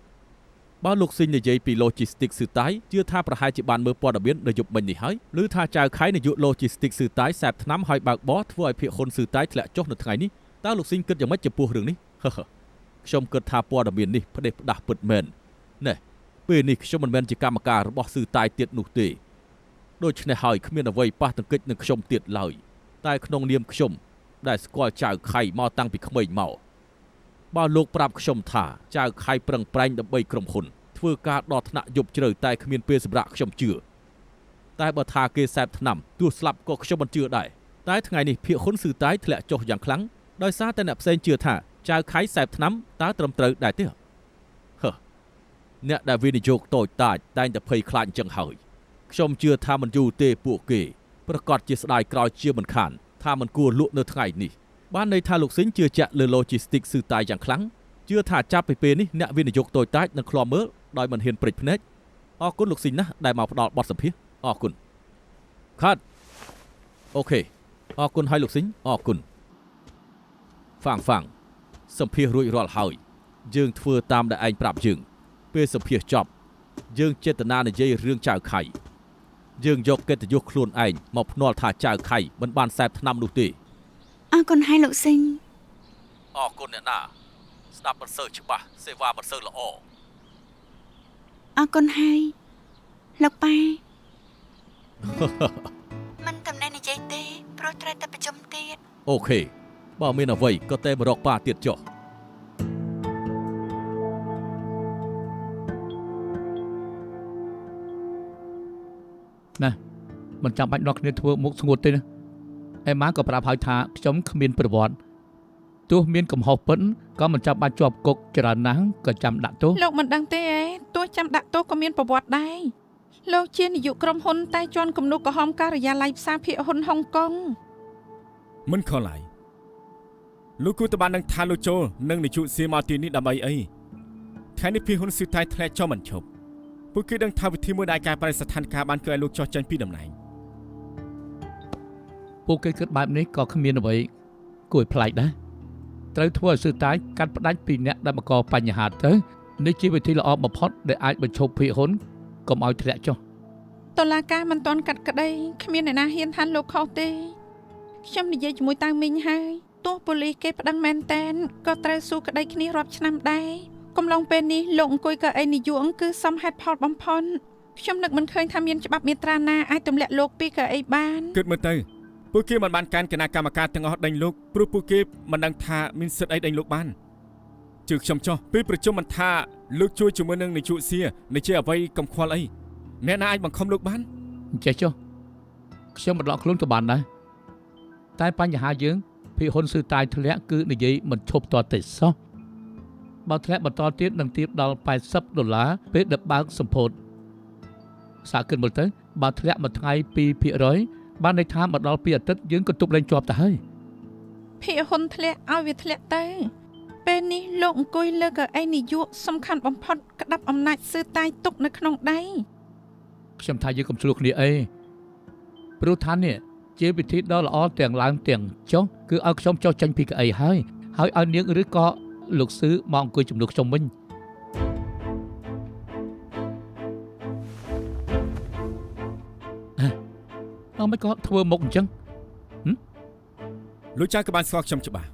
បើលោកស៊ីងនិយាយពី Logistics ស៊ឺតាយជឿថាប្រហែលជាបានមើលព័ត៌មាននៅយប់មិញនេះហើយឬថាចៅខៃនាយក Logistics ស៊ឺតាយសែបថ្នាំឲ្យបើកបរធ្វើឲ្យភាគហ៊ុនស៊ឺតាយធ្លាក់ចុះនៅថ្ងៃនេះតើលោកស៊ីងគិតយ៉ាងម៉េចចំពោះរឿងនេះខ្ញុំគិតថាព័ត៌មាននេះផ្ដេសផ្ដាស់ពិតមែនណែពេលនេះខ្ញុំមិនមែនជាកម្មការរបស់ស៊ឺតាយទៀតនោះទេដូច្នេះហើយគ្មានអ្វីប៉ះទង្គិចនឹងខ្ញុំទៀតឡើយតែក្នុងនាមខ្ញុំដែលស្គាល់ចៅខៃមកតាំងពីក្មេងមកបើលោកប្រាប់ខ្ញុំថាចៅខៃប្រឹងប្រែងដើម្បីក្រុមហ៊ុនធ្វើការដល់ថ្នាក់យប់ជ្រៅតែគ្មានពេលសម្រាប់ខ្ញុំជឿតែបើថាគេសែបថ្នាំទោះស្លាប់ក៏ខ្ញុំមិនជឿដែរតែថ្ងៃនេះភាគហ៊ុនស៊ឺតាយធ្លាក់ចុះយ៉ាងខ្លាំងដោយសារតែអ្នកផ្សេងជឿថាចៅខៃសែបថ្នាំតើត្រឹមត្រូវដែរទេអ្នកដែលវិនិយោគតូចតាចតែងតែភ័យខ្លាចអញ្ចឹងហើយខ្ញុំជឿថាមិនយូរទេពួកគេប្រកាសជាស្ដាយក្រោយជាមិនខានថាមិនគួរលក់នៅថ្ងៃនេះបានន័យថាលោកស៊ីងជឿជាក់លើ Logistics ស៊ឺតាយយ៉ាងខ្លាំងជឿថាចាប់ពីពេលនេះអ្នកវិនិយោគតូចតាចនឹងឃ្លាំមើលដោយមិនហ៊ានព្រិចភ្នែកអរគុណលោកស៊ីងណាស់ដែលមកផ្ដល់បទសម្ភាសន៍អរគុណខាត់អូខេអរគុណហើយលោកស៊ីងអរគុណហ្វាងសម្ភាសន៍រួចរាល់ហើយយើងធ្វើតាមដែលឯងប្រាប់យើងពេលសម្ភាសន៍ចប់យើងចេតនានិយាយរឿងចៅខៃយើងយកកិត្តិយសខ្លួនឯងមកភ្នាល់ថាចៅខៃមិនបានសែបថ្នាំនោះទេអរគុណហើយលោកស៊ីងអរគុណអ្នកណាស្ដាប់មិនសូវច្បាស់សេវាមិនសូវល្អអរគុណហើយលោកប៉ាមិនតំណែងនិយាយទេព្រោះត្រូវតែប្រជុំទៀតអូខេបើមានអ្វីក៏តែមករកប៉ាទៀតចុះណាមិនចាំបាច់ដល់គ្នាធ្វើមុខស្ងួតទេណាអេម៉ាក៏ប្រាប់ហើយថាខ្ញុំគ្មានប្រវត្តិទោះមានកំហុសពិតក៏មិនចាំបាច់ជាប់គុកច្រើនណាស់ក៏ចាំដាក់ទោសលោកមិនដឹងទេអេទោះចាំដាក់ទោសក៏មានប្រវត្តិដែរលោកជានាយកក្រុមហ៊ុនតែជាន់គំនូរក្រហមការិយាល័យផ្សារភាគហ៊ុនហុងកុងមិនខុសឡើយលោកគូតបាននឹងថាលោកចូលនឹងនិយុសៀមកទីនេះដើម្បីអីថ្ងៃនេះភាគហ៊ុនស៊ឺតាយធ្លាក់ចុះមិនឈប់ពួកគេដឹងថាវិធីមួយដែលកែប្រែស្ថានភាពបានគឺឲ្យលោកចោះចាញ់ពីតំណែងពួកគេគិតបែបនេះក៏គ្មានអ្វីគួរប្លែកដែរត្រូវធ្វើឲ្យស៊ឺតាយកាត់ផ្ដាច់ពីអ្នកដែលបង្កបញ្ហាទៅនេះជាវិធីល្អបំផុតដែលអាចបញ្ឈប់ភាគហ៊ុនកុំឲ្យធ្លាក់ចុះតុលាការមិនទាន់កាត់ក្តីគ្មានអ្នកណាហ៊ានថាលោកខុសទេខ្ញុំនិយាយជាមួយតាមីងហើយទោះប៉ូលីសគេប្តឹងមែនតែនក៏ត្រូវស៊ូក្តីគ្នារាប់ឆ្នាំដែរកំឡុងពេលនេះលោកអង្គុយកៅអីនាយកគឺសមហេតុផលបំផុតខ្ញុំនឹកមិនឃើញថាមានច្បាប់មាត្រាណាអាចទម្លាក់លោកពីកៅអីបានគិតមើលទៅពួកគេមិនបានកាន់គណៈកម្មការទាំងអស់ដេញលោកព្រោះពួកគេមិនដឹងថាមានសិទ្ធិអីដេញលោកបានជឿខ្ញុំចុះពេលប្រជុំមិនថាលោកជួយជាមួយនឹងនាយកសៀនេះជាអ្វីកំខល់អីអ្នកណាអាចបង្ខំលោកបានចេះចុះខ្ញុំមិនដកខ្លួនក៏បានដែរតែបញ្ហាយើងភាគហ៊ុនស៊ឺតាយធ្លាក់គឺនិយាយមិនឈប់តទៅសោះបើធ្លាក់បន្តទៀតនឹងទាបដល់$80ពេលដែលបើកសម្ពោធសាកគិតមើលទៅបើធ្លាក់មួយថ្ងៃ 2% បានន័យថាមកដល់2អាទិត្យយើងក៏ទប់លែងជាប់ទៅហើយភាគហ៊ុនធ្លាក់ឲ្យវាធ្លាក់ទៅពេលនេះលោកអង្គុយលើកៅអីនាយកសំខាន់បំផុតក្តាប់អំណាចស៊ឺតាយទុកនៅក្នុងដៃខ្ញុំថាយើងកុំឆ្លោះគ្នាអីព្រោះថានេះជាវិធីដ៏ល្អទាំងឡើងទាំងចុះគឺឲ្យខ្ញុំចុះចាញ់ពីកៅអីហើយឲ្យនាងឬក៏លោកស៊ឺមកអង្គុយជំនួសខ្ញុំវិញដល់មិនក៏ធ្វើមុខអញ្ចឹង លោកចៅក៏បានស្គាល់ខ្ញុំច្បាស់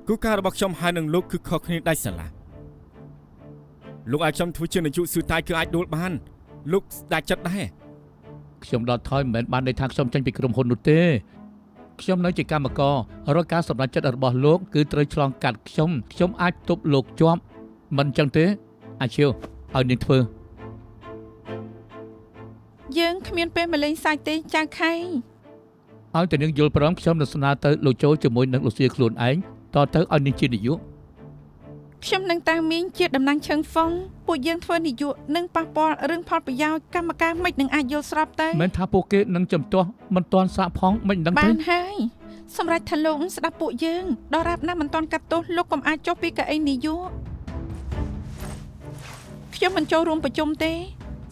គូការរបស់ខ្ញុំហើយនឹងលោកគឺខុសគ្នាដាច់ស្រឡះលោកអាចខ្ញុំធ្វើជានាយកស៊ឺតាយគឺអាចដួលបានលោកស្ដាច់ចិត្តដែរ ខ្ញុំដកថយមិនមែនបានន័យថាខ្ញុំចេញពីក្រុមហ៊ុននោះទេខ្ញុំនៅជាកម្មកររាល់ការសម្រេចចិត្តរបស់លោកគឺត្រូវឆ្លងកាត់ខ្ញុំអាចទប់លោកជាប់មិនចឹងទេអាឈៀវឲ្យនាងធ្វើ យើងគ្មានពេលមកលេងសាច់ទេចៅខៃ ឲ្យតែនាងយល់ព្រមខ្ញុំនឹងស្នើទៅលោកចូលជាមួយនឹងលោកសៀខ្លួនឯងតទៅឲ្យនាងជានាយក ខ្ញុំនឹងតាំងមីងជាតំណាងឈឹងហ្វុងពួកយើងធ្វើនាយកនឹងប៉ះពាល់រឿងផលប្រយោជន៍កម្មការមិននឹងអាចយល់ស្របទៅ មិនថាពួកគេនឹងចំទាស់មិនទាន់សាកផងមិនដឹងទេ បានហើយសម្រាប់ថាលោកស្ដាប់ពួកយើងដល់រាប់ណាស់មិនទាន់កាត់ទោសលោកកុំអាចចុះពីកៅអីនាយកខ្ញុំមិនចូលរួមប្រជុំទេ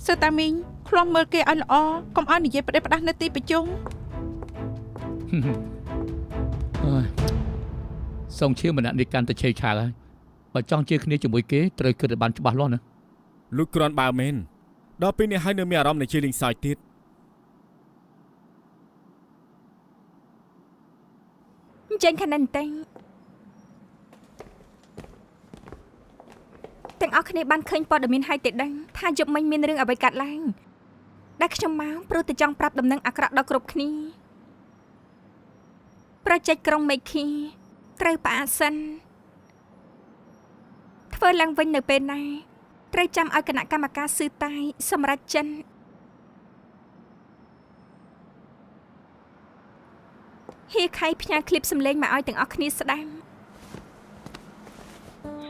សើតាមីងឃ្លាំមើលគេឲ្យល្អកុំឲ្យនិយាយផ្ដេសផ្ដាស់នៅទីប្រជុំ សងឈៀមម្នាក់នេះកាន់តែឆេវឆាវហើយបើចង់ជាគ្នាជាមួយគេត្រូវគិតឲ្យបានច្បាស់លាស់ណា លោកគ្រាន់បើមែនដល់ពេលនេះហើយនៅមានអារម្មណ៍នៃជាលេងសើចទៀត ចេញខាងនេះតែទាំងអស់គ្នាបានឃើញព័ត៌មានហើយទេដឹងថាយប់មិញមានរឿងអ្វីកើតឡើងដែលខ្ញុំមកព្រោះតែចង់ប្រាប់ដំណឹងអាក្រក់ដល់គ្រប់គ្នាប្រជែកក្រុងមេឃីត្រូវផ្អាកសិនធ្វើឡើងវិញនៅពេលណាត្រូវចាំឲ្យគណៈកម្មការស៊ឺតាយសម្រាប់ចិនហៀខៃផ្ញើឃ្លីបសម្លេងមកឲ្យទាំងអស់គ្នាស្ដាប់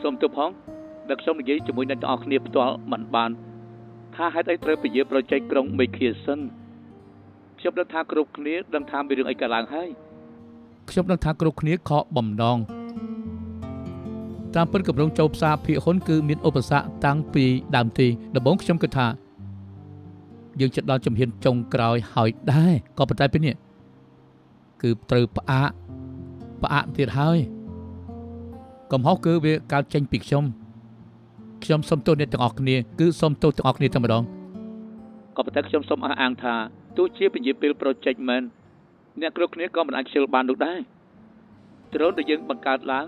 សូមទោសផងដែលខ្ញុំនិយាយជាមួយអ្នកទាំងអស់គ្នាផ្ទាល់មិនបានថាហេតុអីត្រូវពជាប្រជែកក្រុងមេឃាសិនខ្ញុំដឹងថាគ្រប់គ្នាដឹងថាមានរឿងអីកើតឡើងហើយ ខ្ញុំដឹងថាគ្រប់គ្នាខកបំណងតាមពិតកម្រងចូលផ្សារភាគហ៊ុនគឺមានឧបសគ្គតាំងពីដើមទីដំបូងខ្ញុំគិតថាយើងចិត្តដល់ជំហានចុងក្រោយហើយដែរក៏ប៉ុន្តែពេលនេះគឺត្រូវផ្អាកទៀតហើយកំហុសគឺវាកើតចេញពីខ្ញុំសូមទោសអ្នកទាំងអស់គ្នាគឺសូមទោសទាំងអស់គ្នាតែម្ដង ក៏ប៉ុន្តែខ្ញុំសូមអះអាងថាទោះជាពជាពេលប្រជែកមែនអ្នកគ្រប់គ្នាក៏មិនអាចខ្ជិលបាននោះដែរដ្រូនដែលយើងបង្កើតឡើង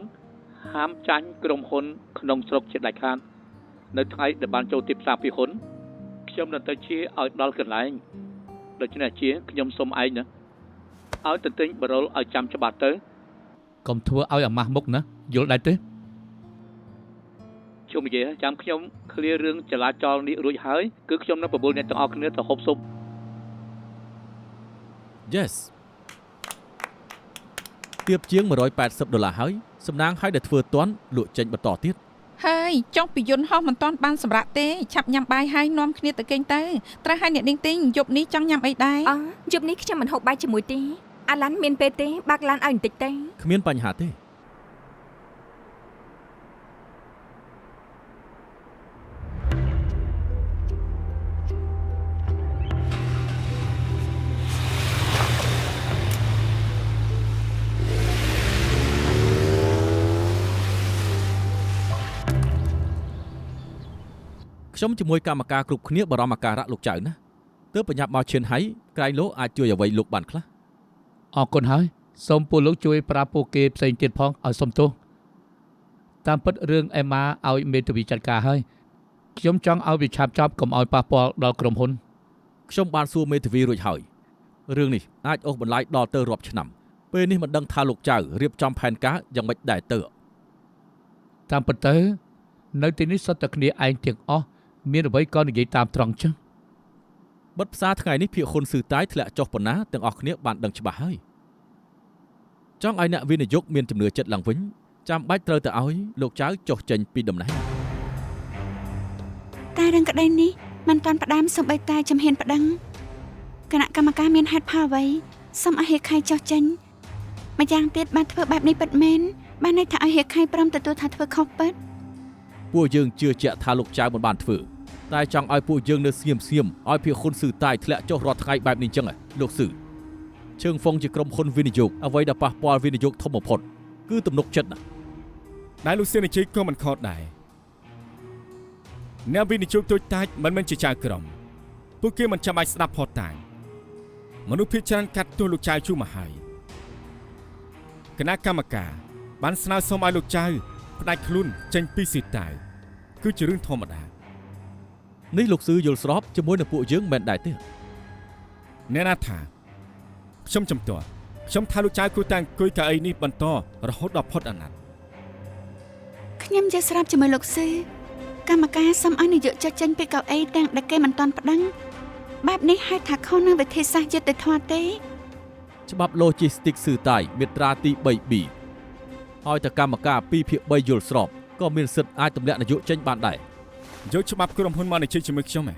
ហាមចាញ់ក្រុមហ៊ុនក្នុងស្រុកជាដាច់ខាតនៅថ្ងៃដែលបានចូលទីផ្សារពីហ៊ុនខ្ញុំនឹងទៅជាឲ្យដល់កន្លែងដូច្នេះជាខ្ញុំសូមឯងណាឲ្យទៅទិញបរលឲ្យចាំច្បាស់ទៅ កុំធ្វើឲ្យអាម៉ាស់មុខណាយល់ដែរទេ ខ្ញុំនិយាយចាំខ្ញុំឃ្លារឿងចលាចលនេះរួចហើយគឺខ្ញុំនឹងបបួលអ្នកទាំងអស់គ្នាទៅហូបស៊ុប Yes ទៀបជាង$180ហើយសំណាងឲ្យដែលធ្វើតន់លក់ចេញបន្តទៀត ហើយចង់ពីយន្តហោះមិនទាន់បានសម្រាប់ទេឆាប់ញ៉ាំបាយហើយនាំគ្នាទៅគេងទៅត្រូវឲ្យអ្នកនាងទីងយប់នេះចង់ញ៉ាំអីដែរ យប់នេះខ្ញុំមិនហូបបាយជាមួយទេអាឡាន់មានពេលទេបើកឡានឲ្យបន្តិចទេ គ្មានបញ្ហាទេ ខ្ញុំជាមួយកម្មការគ្រប់គ្នាបារម្ភអាការៈលោកចៅណាទើបបញ្ញាប់មកឈានហើយក្រែងលោកអាចជួយអ្វីលោកបានខ្លះ អរគុណហើយសូមពួកលោកជួយប្រាប់ពួកគេផ្សេងទៀតផងឲ្យសុំទោសតាមពិតរឿងអេម៉ាឲ្យមេធាវីចាត់ការហើយខ្ញុំចង់ឲ្យវាឆាប់ចប់កុំឲ្យប៉ះពាល់ដល់ក្រុមហ៊ុន ខ្ញុំបានសួរមេធាវីរួចហើយរឿងនេះអាចអូសបន្លាយដល់ទៅរាប់ឆ្នាំពេលនេះមិនដឹងថាលោកចៅរៀបចំផែនការយ៉ាងម៉េចដែរទៅ តាមពិតទៅនៅទីនេះសុទ្ធតែគ្នាឯងទាំងអស់មានអ្វីក៏និយាយតាមត្រង់ចឹង បិទផ្សារថ្ងៃនេះភាគហ៊ុនស៊ឺតាយធ្លាក់ចុះប៉ុណ្ណាទាំងអស់គ្នាបានដឹងច្បាស់ហើយចង់ឲ្យអ្នកវិនិយោគមានជំនឿចិត្តឡើងវិញចាំបាច់ត្រូវទៅឲ្យលោកចៅចុះចេញពីតំណែង តែរឿងក្តីនេះមិនទាន់ផ្ដាំសំបីតែជំហានប្តឹងគណៈកម្មការមានហេតុផលអ្វីសូមឲ្យហេខៃចុះចេញម្យ៉ាងទៀតបានធ្វើបែបនេះពិតមែនបានន័យថាឲ្យហេខៃព្រមទទួលថាធ្វើខុសពិត ពួកយើងជឿជាក់ថាលោកចៅមិនបានធ្វើតែចង់ឲ្យពួកយើងនៅស្ងៀមឲ្យភាគហ៊ុនស៊ឺតាយធ្លាក់ចុះរាល់ថ្ងៃបែបនេះចឹងលោកស៊ឺជើងហ្វុងជាក្រុមហ៊ុនវិនិយោគអ្វីដែលប៉ះពាល់វិនិយោគធំបំផុតគឺទំនុកចិត្តណាស់ ដែលលោកសៀនជ័យក៏មិនខុសដែរអ្នកវិនិយោគទូចតាចមិនមែនជាចៅក្រុមពួកគេមិនចាំបាច់ស្ដាប់ផតតាំងមនុស្សភាគច្រើនកាត់ទោសលោកចៅជួមកហើយ គណៈកម្មការបានស្នើសុំឲ្យលោកចៅផ្ដាច់ខ្លួនចេញពីស៊ីតាវគឺជារឿងធម្មតា នេះលោកស៊ឺយល់ស្របជាមួយនឹងពួកយើងមិនដែរទេ អ្នកណាថាខ្ញុំចំទាស់ខ្ញុំថាលោកចៅគួរតែអង្គុយកៅអីនេះបន្តរហូតដល់ផុតអាណត្តិ ខ្ញុំជាស្រាប់ជាមួយលោកស៊ឺកម្មការសុំឲ្យនាយកចុះចេញពីកៅអីទាំងដែលគេមិនទាន់ប្តឹងបែបនេះហៅថាខុសនឹងវិធីសាស្ត្រយុត្តិធម៌ទេ ច្បាប់ Logistics ស៊ឺតាយមាត្រាទី 3B ឲ្យតែកម្មការ 2/3 យល់ស្របក៏មានសិទ្ធិអាចទម្លាក់នាយកចេញបានដែរ យកច្បាប់ក្រុមហ៊ុនមកនិយាយជាមួយខ្ញុំឯង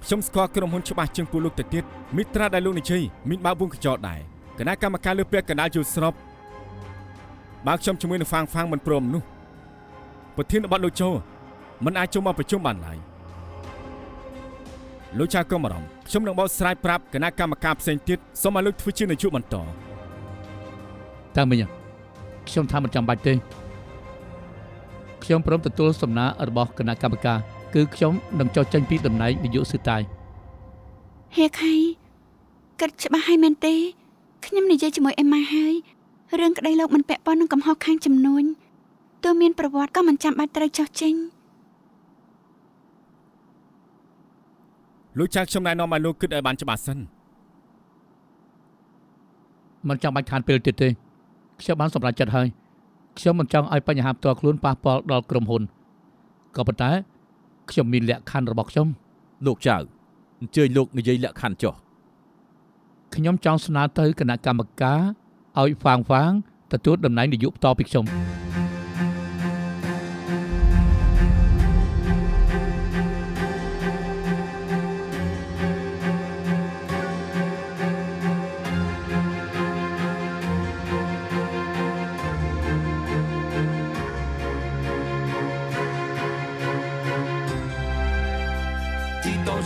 ខ្ញុំស្គាល់ក្រុមហ៊ុនច្បាស់ជាងពួកលោកទៅទៀតមីត្រាដែលលោកនិយាយមានបើកវងកញ្ចក់ដែរគណៈកម្មការលើពាក្យកណ្ដាលយល់ស្របបើខ្ញុំជាមួយនឹងហ្វាងមិនព្រមនោះប្រធានបទលោកជោមិនអាចចូលមកប្រជុំបានឡើយលោកចៅកុំបារម្ភខ្ញុំនឹងបកស្រាយប្រាប់គណៈកម្មការផ្សេងទៀតសូមឲ្យលោកធ្វើជានាយកបន្ត តាំងមិញខ្ញុំថាមិនចាំបាច់ទេខ្ញុំព្រមទទួលសំណើរបស់គណៈកម្មការគឺខ្ញុំនឹងចុះចេញពីតំណែងនាយកស៊ឺតាយ ហេខៃគិតច្បាស់ហើយមែនទេខ្ញុំនិយាយជាមួយអេម៉ាហើយរឿងក្តីលោកមិនពាក់ព័ន្ធនឹងកំហុសខាងចំនួនទោះមានប្រវត្តិក៏មិនចាំបាច់ត្រូវចុះចេញ លោកចៅខ្ញុំណែនាំឲ្យលោកគិតឲ្យបានច្បាស់សិន មិនចាំបាច់ខានពេលទៀតទេខ្ញុំបានសម្រេចចិត្តហើយខ្ញុំមិនចង់ឲ្យបញ្ហាផ្ទាល់ខ្លួនប៉ះពាល់ដល់ក្រុមហ៊ុនក៏ប៉ុន្តែខ្ញុំមានលក្ខខណ្ឌរបស់ខ្ញុំ លោកចៅអញ្ជើញលោកនិយាយលក្ខខណ្ឌចុះ ខ្ញុំចង់ស្នើទៅគណៈកម្មការឲ្យហ្វាងទទួលតំណែងនាយកបន្តពីខ្ញុំ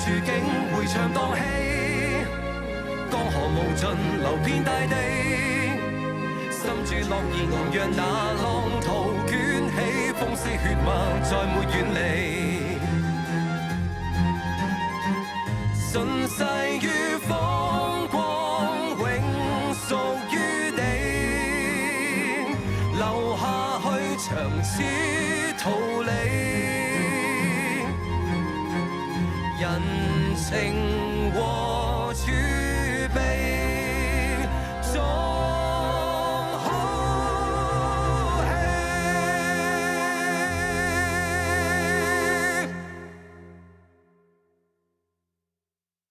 處境迴腸蕩氣，江河無盡流遍大地，心住樂意昂揚那浪濤捲起，風絲血脈再沒遠離，順勢於風光永屬於你，留下去長此逃離。人情和處。